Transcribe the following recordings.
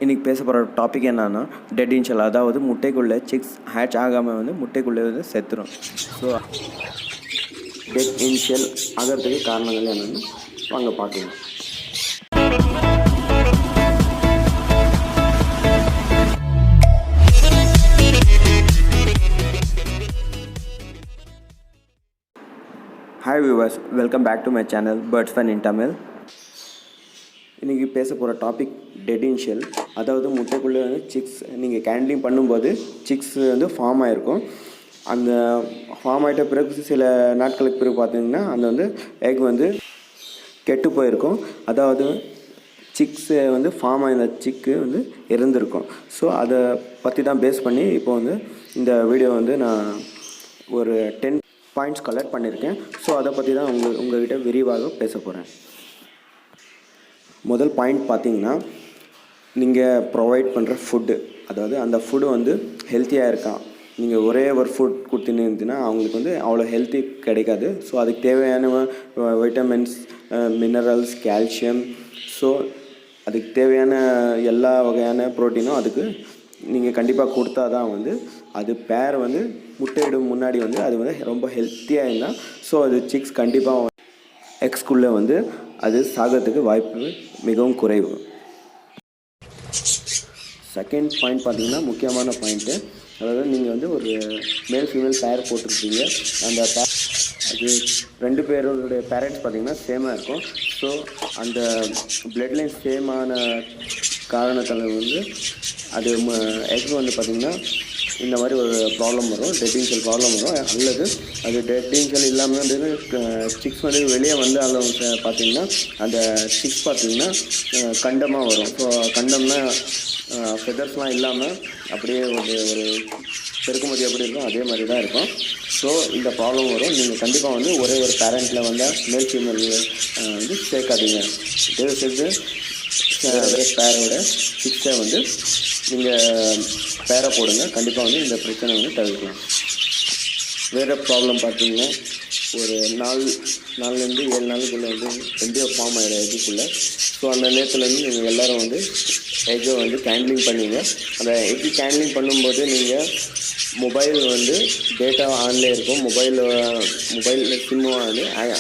இன்றைக்கி பேச போகிற டாபிக் என்னன்னா டெட் இன்ஷியல், அதாவது முட்டைக்குள்ளே சிக்ஸ் ஹேட்ச் ஆகாமல் வந்து முட்டைக்குள்ளே வந்து செத்துரும். ஸோ டெட் இன்ஷியல் ஆகிறதுக்கு காரணங்கள் என்னென்னு வாங்க பார்க்கலாம். Hi viewers, welcome back to my channel birds fun in Tamil. இன்றைக்கி பேச போகிற டாபிக் டெட் இன்ஷியல், அதாவது முட்டைக்குள்ளே வந்து சிக்ஸ் நீங்கள் கேண்ட்லிங் பண்ணும்போது சிக்ஸ் வந்து ஃபார்ம் ஆகிருக்கும். அந்த ஃபார்ம் ஆகிட்ட பிறகு சில நாட்களுக்கு பிறகு பார்த்தீங்கன்னா அந்த வந்து எக் வந்து கெட்டு போயிருக்கும். அதாவது சிக்ஸு வந்து ஃபார்ம் ஆகிருந்த சிக்கு வந்து இறந்துருக்கும். ஸோ அதை பற்றி தான் பேஸ் பண்ணி இப்போ வந்து இந்த வீடியோ வந்து நான் ஒரு 10 பாயிண்ட்ஸ் கலெக்ட் பண்ணியிருக்கேன். ஸோ அதை பற்றி தான் உங்கள்கிட்ட விரிவாக பேச போகிறேன். முதல் பாயிண்ட் பார்த்தீங்கன்னா, நீங்கள் ப்ரொவைட் பண்ணுற ஃபுட்டு, அதாவது அந்த ஃபுட்டு வந்து ஹெல்த்தியாக இருக்கா. நீங்கள் ஒரே ஒரு ஃபுட் கொடுத்துன்னு இருந்தீங்கன்னா அவங்களுக்கு வந்து அவ்வளோ ஹெல்த்தி கிடைக்காது. ஸோ அதுக்கு தேவையான வைட்டமின்ஸ், மினரல்ஸ், கால்சியம், ஸோ அதுக்கு தேவையான எல்லா வகையான ப்ரோட்டீனும் அதுக்கு நீங்கள் கண்டிப்பாக கொடுத்தா தான் வந்து அது பேர் வந்து முட்டையிடும் முன்னாடி வந்து அது வந்து ரொம்ப ஹெல்த்தியாக இருந்தால் ஸோ அது சிக்ஸ் கண்டிப்பாக எக்ஸ்குள்ளே வந்து அது சாகிறதுக்கு வாய்ப்பு மிகவும் குறைவு. செகண்ட் பாயிண்ட் பார்த்தீங்கன்னா முக்கியமான பாயிண்ட்டு, அதாவது நீங்கள் வந்து ஒரு மேல் ஃபீமேல் பேர் போட்டிருக்கீங்க. அந்த அது 2 பேருடைய பேரண்ட்ஸ் பார்த்திங்கன்னா சேமாக இருக்கும். ஸோ அந்த பிளட் லைன் சேமான காரணத்தால் வந்து அது எக் வந்து பார்த்திங்கன்னா இந்த மாதிரி ஒரு ப்ராப்ளம் வரும், டெட் இன்ஷியல் ப்ராப்ளம் வரும். அல்லது அது டெட் இன்ஷியல் இல்லாமல் வந்து சிக்ஸ் வந்து வெளியே வந்து அதில் பார்த்திங்கன்னா அந்த சிக்ஸ் பார்த்திங்கன்னா கண்டமாக வரும். ஸோ கண்டம்னா ஃபெதர்ஸ்லாம் இல்லாமல் அப்படியே ஒரு பெருக்குமதி எப்படி இருக்கும் அதே மாதிரி தான் இருக்கும். ஸோ இந்த ப்ராப்ளம் வரும். நீங்கள் கண்டிப்பாக வந்து ஒரே ஒரு பேரண்ட்டில் வந்தால் மேல் ஃபீமேல் வந்து சேர்க்காதீங்க. தயவு செய்து பேரோட சிக்ஸை வந்து நீங்கள் பேரை போடுங்க. கண்டிப்பாக வந்து இந்த பிரச்சனை வந்து தவிர்க்கலாம். வேறு ப்ராப்ளம் பார்த்தீங்கன்னா, ஒரு 4 7 நாளுக்குள்ளே வந்து எம்பியோ ஃபார்ம் ஆகிடும் எக்குக்குள்ளே. ஸோ அந்த நேரத்தில் வந்து நீங்கள் எல்லோரும் வந்து எக்கை வந்து கேண்ட்லிங் பண்ணுவீங்க. அந்த எக்கு கேண்ட்லிங் பண்ணும்போது நீங்கள் மொபைல் வந்து டேட்டா ஆன்லேயே இருக்கும், மொபைல் சிம்மும்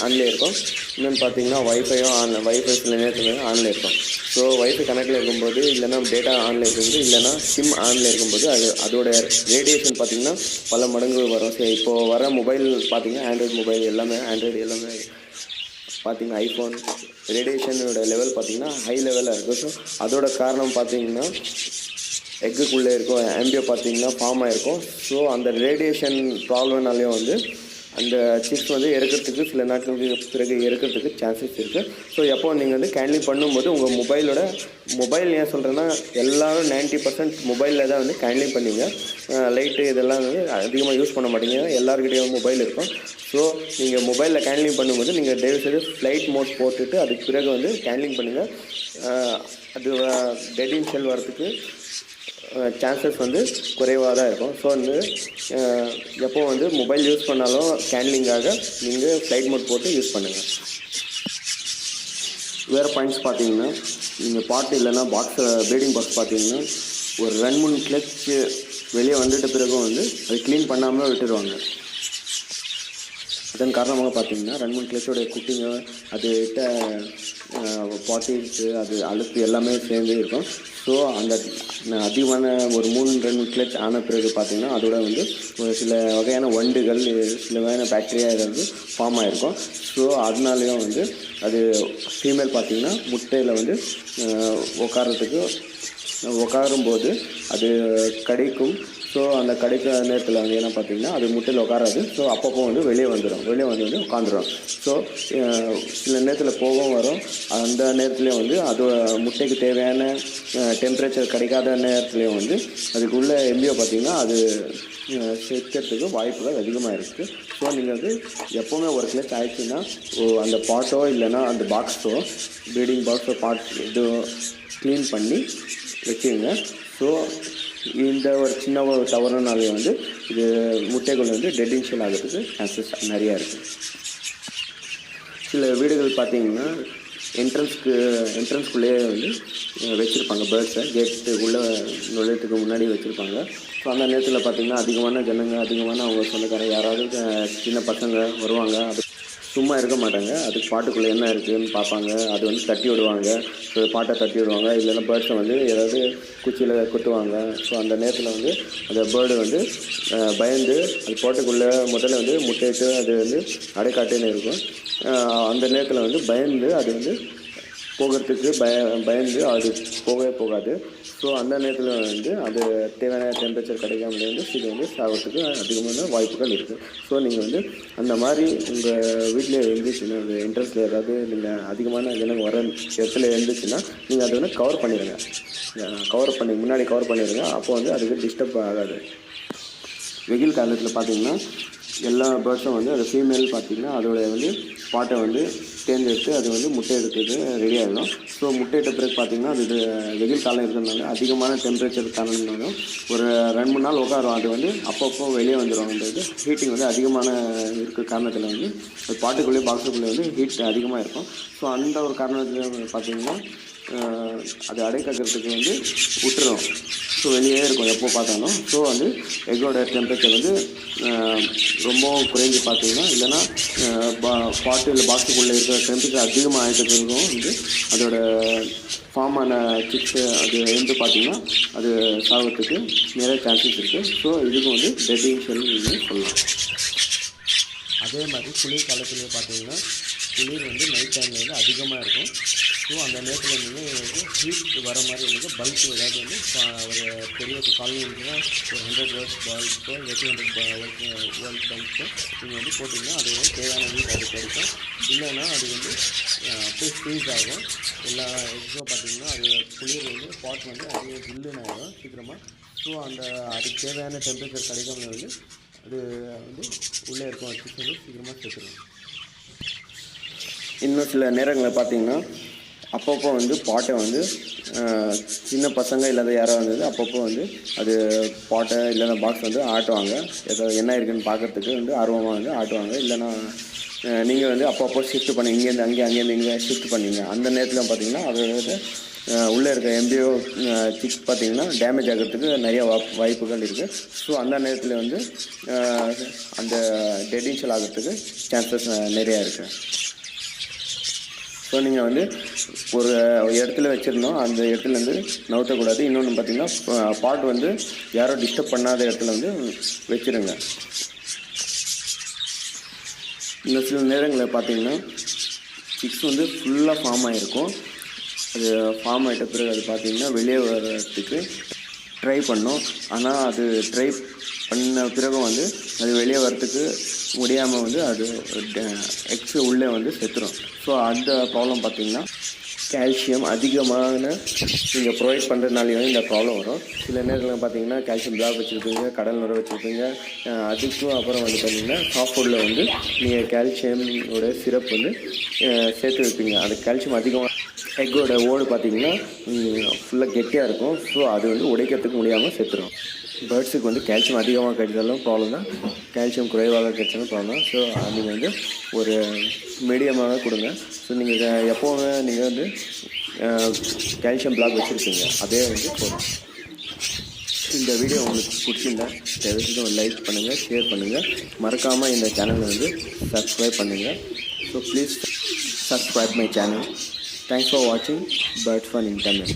ஆன்லேயே இருக்கும். இன்னொன்று பார்த்தீங்கன்னா வைஃபை சில நேரத்தில் ஆன்லேயே இருக்கும். ஸோ வைஃபை கனெக்டில் இருக்கும்போது இல்லைனா டேட்டா ஆனில் இருக்கும்போது இல்லைனா சிம் ஆனில் இருக்கும்போது அதோட ரேடியேஷன் பார்த்திங்கன்னா பல மடங்கு வரும். சரி, இப்போது வர மொபைல் பார்த்திங்கன்னா ஆண்ட்ராய்டு மொபைல் எல்லாமே பார்த்திங்கன்னா ஐஃபோன் ரேடியேஷனோட லெவல் பார்த்திங்கன்னா ஹை லெவலாக இருக்குது. ஸோ அதோட காரணம் பார்த்திங்கன்னா எக்குக்குள்ளே இருக்கும் ஆம்பியோ பார்த்திங்கன்னா ஃபார்ம் ஆகிருக்கும். ஸோ அந்த ரேடியேஷன் ப்ராப்ளம்னாலேயும் வந்து அந்த சிக்ஸ் வந்து இறக்கிறதுக்கு சில நாட்களுக்கு பிறகு இறக்கிறதுக்கு சான்சஸ் இருக்குது. ஸோ எப்போ நீங்கள் வந்து கேண்ட்லிங் பண்ணும்போது உங்கள் மொபைல் ஏன் சொல்கிறேன்னா எல்லோரும் 90% மொபைலில் தான் வந்து கேண்ட்லிங் பண்ணுவீங்க. லைட்டு இதெல்லாம் வந்து அதிகமாக யூஸ் பண்ண மாட்டீங்க, எல்லாருக்கிட்டையும் மொபைல் இருக்கும். ஸோ நீங்கள் மொபைலில் கேண்ட்லிங் பண்ணும்போது நீங்கள் தயவுசெய்து ஃப்ளைட் மோட் போட்டுட்டு அதுக்கு பிறகு வந்து கேண்ட்லிங் பண்ணுங்கள். அது டெட் இன்ஷியல் வரத்துக்கு சான்சஸ் வந்து குறைவாக தான் இருக்கும். ஸோ வந்து எப்போ வந்து மொபைல் யூஸ் பண்ணாலும் கேண்ட்லிங்காக நீங்கள் ஃப்ளைட் மோட் போட்டு யூஸ் பண்ணுங்கள். வேறு பாயிண்ட்ஸ் பார்த்தீங்கன்னா, நீங்கள் பாட்டு இல்லைன்னா ப்ரீடிங் பாக்ஸ் பார்த்தீங்கன்னா ஒரு 2-3 கிளச் வெளியே வந்துட்ட பிறகும் வந்து அது க்ளீன் பண்ணாமல் விட்டுடுவாங்க. அதன் காரணமாக பார்த்தீங்கன்னா 2-3 கிளச்சோடைய குட்டிங்க அதுகிட்ட பாட்டில்ஸு அது அழுக்கு எல்லாமே சேர்ந்து இருக்கும். ஸோ அந்த அதிகமான ஒரு 3-2 கிளச் ஆன பிறகு பார்த்திங்கன்னா அதோட வந்து ஒரு சில வகையான வண்டுகள், சில வகையான பாக்டீரியா இதை வந்து ஃபார்ம் ஆகிருக்கும். ஸோ அதனாலேயும் வந்து அது ஃபீமேல் பார்த்திங்கன்னா முட்டையில் வந்து உட்காரும்போது அது கடிக்கும். ஸோ அந்த கடிக்கிற நேரத்தில் வந்து என்ன பார்த்திங்கன்னா அது முட்டையில் உட்காராது. ஸோ அப்பப்போ வந்து வெளியே வந்து உட்காந்துரும். ஸோ சில நேரத்தில் போகவும் வரும். அந்த நேரத்துலேயும் வந்து அது முட்டைக்கு தேவையான டெம்பரேச்சர் கிடைக்காத நேரத்துலேயும் வந்து அதுக்குள்ளே எம்பியோ பார்த்திங்கன்னா அது செத்துறதுக்கு வாய்ப்புகள் அதிகமாக இருக்குது. ஸோ நீங்கள் வந்து எப்போவுமே ஒரு கிளச் ஆயிடுச்சுன்னா அந்த பாட்டோ இல்லைன்னா அந்த பாக்ஸோ ப்ரீடிங் பாக்ஸோ இது க்ளீன் பண்ணி வச்சுங்க. ஸோ இந்த ஒரு சின்ன ஒரு தவறுனாலே வந்து இது முட்டைகள் வந்து டெட் இன்ஷியல் ஆகிறதுக்கு சான்சஸ் நிறையா இருக்குது. சில வீடுகள் பார்த்திங்கன்னா என்ட்ரன்ஸ்குள்ளேயே வந்து வச்சுருப்பாங்க பேர்ட்ஸை, கேட்டுக்குள்ளே நுழையத்துக்கு முன்னாடி வச்சுருப்பாங்க. ஸோ அந்த நேரத்தில் பார்த்திங்கன்னா அதிகமான அவங்க சொந்தக்காரங்க யாராவது சின்ன பசங்க வருவாங்க. அது சும்மா இருக்க மாட்டாங்க, அதுக்கு பாட்டுக்குள்ளே என்ன இருக்குதுன்னு பார்ப்பாங்க. அது வந்து தட்டி விடுவாங்க. ஸோ பாட்டை தட்டி விடுவாங்க, இல்லைன்னா பேர்ட்ஸை வந்து ஏதாவது குச்சியில் குத்துவாங்க. ஸோ அந்த நேரத்தில் வந்து அந்த பேர்டு வந்து பயந்து அது பாட்டுக்குள்ளே முதல்ல வந்து முட்டையிட்டு அது வந்து அடைக்காட்டுன்னு இருக்கும். அந்த நேரத்தில் வந்து பயந்து அது வந்து போகிறதுக்கு பயந்து அது போகவே போகாது. ஸோ அந்த நேரத்தில் வந்து அது தேவையான டெம்பரேச்சர் கிடைக்காமலே வந்து இது வந்து சாகிறதுக்கு அதிகமான வாய்ப்புகள் இருக்குது. ஸோ நீங்கள் வந்து அந்த மாதிரி உங்கள் வீட்டில் இருந்துச்சுன்னா, அந்த என்ட்ரன்ஸில் ஏதாவது நீங்கள் அதிகமான ஜனங்க வர இடத்துல இருந்துச்சுன்னா நீங்கள் அதை வந்து முன்னாடி கவர் பண்ணிடுங்க. அப்போ வந்து அதுக்கு டிஸ்டர்ப் ஆகாது. வெயில் காலத்தில் பார்த்திங்கன்னா எல்லா பேர்ட்ஸும் வந்து அது ஃபீமேல் பார்த்திங்கன்னா அதோடைய வந்து பாட்டை வந்து தேர்ந்தெடுத்து அது வந்து முட்டை எடுத்துட்டு ரெடி ஆகிடும். ஸோ முட்டையிட்ட பிறகு பார்த்திங்கன்னா அது வெயில் காலம் இருக்கிறதுனால அதிகமான டெம்பரேச்சர் காரணம்னாலும் ஒரு 2-3 நாள் உட்காரும். அது வந்து அப்பப்போ வெளியே வந்துடும். அந்த இது ஹீட்டிங் வந்து அதிகமான இருக்கிற காரணத்தில் வந்து அது பாட்டுக்குள்ளேயே பாக்ஸுக்குள்ளே வந்து ஹீட் அதிகமாக இருக்கும். ஸோ அந்த ஒரு காரணத்தில் பார்த்திங்கன்னா அது அடைக்காக்கிறதுக்கு வந்து விட்டுரும். ஸோ வெளியே இருக்கும் எப்போ பார்த்தாலும். ஸோ வந்து எக்கோட டெம்பரேச்சர் வந்து ரொம்பவும் குறைஞ்சி பார்த்திங்கன்னா, இல்லைன்னா பாட்டில் பாக்ஸுக்குள்ளே இருக்கிற டெம்பரேச்சர் அதிகமாக ஆகிட்டதுக்கும் வந்து அதோட ஃபார்ம் ஆன சிக்ஸு அது வந்து பார்த்திங்கன்னா அது சாகிறதுக்கு நிறைய சான்சஸ் இருக்குது. ஸோ இதுக்கு வந்து டெட்டிங் சொல்லி சொல்லலாம். அதே மாதிரி குளிர் காலத்துலேயே பார்த்திங்கன்னா குளிர் வந்து நைட் டைமில் வந்து அதிகமாக இருக்கும். ஸோ அந்த நேரத்தில் நீங்கள் வந்து ஹீட் வர மாதிரி வந்து பல்ப் ஏதாவது வந்து ஒரு பெரிய காலனி இருந்துச்சுன்னா ஒரு 100 வாட்ஸ் பல்போ 800 வாட் பல்போ நீங்கள் வந்து போட்டிங்கன்னா அது வந்து தேவையான ஹீட் அது கிடைக்கும். இல்லைன்னா அது வந்து அப்படியே ஃப்ரீஸ் ஆகும். எல்லா எக்ஸோ பார்த்திங்கன்னா அது குளிர் வந்து பாட் வந்து அதிக ஜில்லுன்னு ஆகிடும் சீக்கிரமாக. ஸோ அதுக்கு தேவையான டெம்பரேச்சர் கிடைக்காம வந்து அது வந்து உள்ளே இருக்கும் சிக்ஸ் வந்து சீக்கிரமாக சேர்த்துடும். இன்னும் சில நேரங்களில் பார்த்திங்கன்னா அப்பப்போ வந்து பாட்டை வந்து சின்ன பசங்க இல்லாத யாரோ வந்தது அப்பப்போ வந்து அது பாட்டை இல்லைன்னா பாக்ஸ் வந்து ஆட்டுவாங்க. ஏதாவது என்ன இருக்குதுன்னு பார்க்குறதுக்கு வந்து ஆர்வமாக வந்து ஆட்டுவாங்க. இல்லைன்னா நீங்கள் வந்து அப்பப்போ ஷிஃப்ட் பண்ணி இங்கேருந்து அங்கேருந்து இங்கே ஷிஃப்ட் பண்ணுவீங்க. அந்த நேரத்தில் பார்த்திங்கன்னா அது உள்ளே இருக்க எம்பியோ சிக்ஸ் பார்த்திங்கன்னா டேமேஜ் ஆகிறதுக்கு நிறைய வாய்ப்புகள் இருக்குது. ஸோ அந்த நேரத்தில் வந்து அந்த டெடிஷல் ஆகிறதுக்கு சான்சஸ் நிறையா இருக்குது. ஸோ நீங்கள் வந்து ஒரு இடத்துல வச்சுருந்தோம், அந்த இடத்துலேருந்து நவுத்தக்கூடாது. இன்னொன்று பார்த்திங்கன்னா பாட் வந்து யாரோ டிஸ்டர்ப் பண்ணாத இடத்துல வந்து வச்சுருங்க. இன்னும் சில நேரங்களில் பார்த்திங்கன்னா சிக்ஸ் வந்து ஃபுல்லாக ஃபார்ம் ஆகிருக்கும். அது ஃபார்ம் ஆகிட்ட பிறகு அது பார்த்திங்கன்னா வெளியே வர்றதுக்கு ட்ரை பண்ணோம். ஆனால் அது ட்ரை பண்ண பிறகும் வந்து அது வெளியே வரத்துக்கு முடியாமல் வந்து அது எக்ஸ் உள்ளே வந்து செத்துரும். ஸோ அந்த ப்ராப்ளம் பார்த்திங்கன்னா கால்சியம் அதிகமான நீங்கள் ப்ரொவைட் பண்ணுறதுனாலையும் இந்த ப்ராப்ளம் வரும். சில நேரத்தில் பார்த்திங்கன்னா கால்சியம் பிளாக் வச்சுருப்பீங்க, கடல் நுரை வச்சுருப்பீங்க. அதுக்கும் அப்புறம் வந்து பார்த்திங்கன்னா சாஃப்ட் ஃபுட்டில் வந்து நீங்கள் கால்சியமோட சிரப் வந்து சேர்த்து வைப்பீங்க. அது கால்சியம் அதிகமாக எக்கோட ஓடு பார்த்திங்கன்னா ஃபுல்லாக கெட்டியாக இருக்கும். ஸோ அது வந்து உடைக்கிறதுக்கு முடியாமல் செத்துடும். பேர்ட்ஸுக்கு வந்து கால்சியம் அதிகமாக கிடைச்சாலும் ப்ராப்ளம் தான், கால்சியம் குறைவாக கிடைச்சாலும் ப்ராப்ளம் தான். ஸோ நீங்கள் வந்து ஒரு மீடியமாக கொடுங்க. ஸோ நீங்கள் எப்போவுமே நீங்கள் வந்து கால்சியம் பிளாக் வச்சுருப்பீங்க, அதே வந்து போதும். இந்த வீடியோ உங்களுக்கு பிடிச்சிருந்தா தயவுசெய்து லைக் பண்ணுங்கள், ஷேர் பண்ணுங்கள், மறக்காமல் இந்த சேனலை வந்து சப்ஸ்கிரைப் பண்ணுங்கள். So please subscribe my channel. Thanks for watching Bird Fun in Tamil.